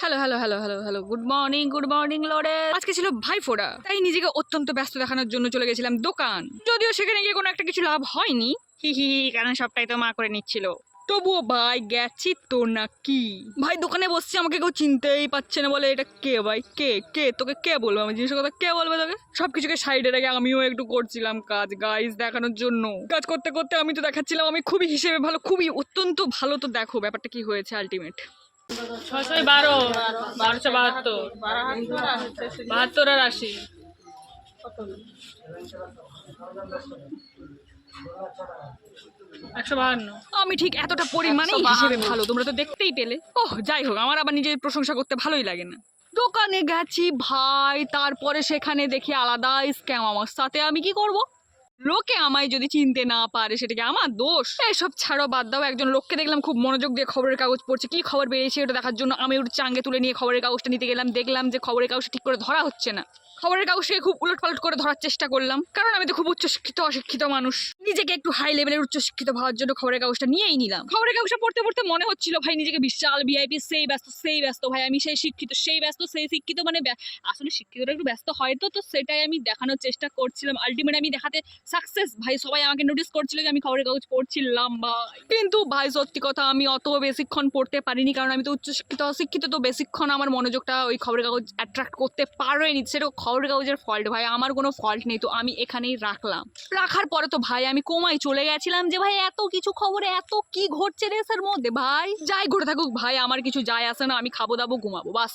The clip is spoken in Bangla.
Hello hello hello hello hello good morning লরে। আজকে ছিল ভাইফোঁটা, তাই নিজেকে অত্যন্ত ব্যস্ত দেখানোর জন্য চলে গেছিলাম দোকান। যদিও সেখানে গিয়ে কোনো একটা কিছু লাভ হয়নি, হি হি হি, কারণ সবটাই তো মা করে নিচ্ছিল। তবুও ভাই গেছি তো নাকি ভাই, দোকানে বসছি, আমাকে কেউ চিনতেই পারছে না, বলে এটা কে ভাই, কে কে তোকে কে বলবো, আমি জিনিসের কথা কে বলবে তোকে। সবকিছুকে সাইডে রেখে আমিও একটু করছিলাম কাজ, গাইজ দেখানোর জন্য। কাজ করতে করতে আমি তো দেখাচ্ছিলাম আমি খুবই হিসেবে ভালো, খুবই অত্যন্ত ভালো। তো দেখো ব্যাপারটা কি হয়েছে আলটিমেট। 612 1272 72 আর 80 152। আমি ঠিক এতটা পরিমাণে হিসেবে ভালো, তোমরা তো দেখতেই পেলে। ওহ যাই হোক, আমার আবার নিজের প্রশংসা করতে ভালোই লাগে না। দোকানে গেছি ভাই, তারপরে সেখানে দেখি আলাদা স্ক্যাম আমার সাথে। আমি কি করব? লোকে আমায় যদি চিনতে না পারে সেটা কি আমার দোষ? এসব ছাড়ো, বাদ দাও। একজন লোককে দেখলাম খুব মনোযোগ দিয়ে খবরের কাগজ পড়ছে, কি খবর বেরিয়েছে ওটা দেখার জন্য আমি ওর চাঙ্গে তুলে নিয়ে খবরের কাগজটা নিতে গেলাম। দেখলাম যে খবরের কাগজটা ঠিক করে ধরা হচ্ছে না। খবরের কাগজটাকে খুব উলট পালট করে ধরার চেষ্টা করলাম, কারণ আমি তো খুব উচ্চশিক্ষিত অশিক্ষিত মানুষ। নিজেকে একটু হাই লেভেলের উচ্চশিক্ষিত ভাবার জন্য খবরের কাগজটা নিয়েই নিলাম। খবরের কাগজটা পড়তে পড়তে মনে হচ্ছিল ভাই নিজেকে বিশাল ভিআইপি, সেই ব্যস্ত ভাই, আমি সেই শিক্ষিত, সেই ব্যস্ত, সেই শিক্ষিত, মানে আসলে শিক্ষিতরা একটু ব্যস্ত হয় তো সেটাই আমি দেখানোর চেষ্টা করছিলাম। আলটিমেট আমি দেখাতে সাকসেস ভাই। সবাই আমাকে নোটিস করছিল যে আমি খবরের কাগজ পড়ছিলাম ভাই, কিন্তু ভাই সত্যি কথা আমি অত বেশিক্ষণ পড়তে পারিনি, কারণ আমি তো উচ্চশিক্ষিত অশিক্ষিত। তো বেশিক্ষণ আমার মনোযোগটা ওই খবরের কাগজ অ্যাট্রাক্ট করতে পারেনি। সেটা খবরের কাগজের ফল্ট ভাই, আমার কোনো ফল্ট নেই। তো আমি এখানেই রাখলাম। রাখার পরে তো ভাই আমি কোমায় চলে গেছিলাম যে ভাই এত কিছু খবরে এত কি ঘটছে দেশের মধ্যে। ভাই যাই ঘটে থাকুক ভাই, আমার কিছু যায় আসে না, আমি খাবো দাবো ঘুমাবো বাস।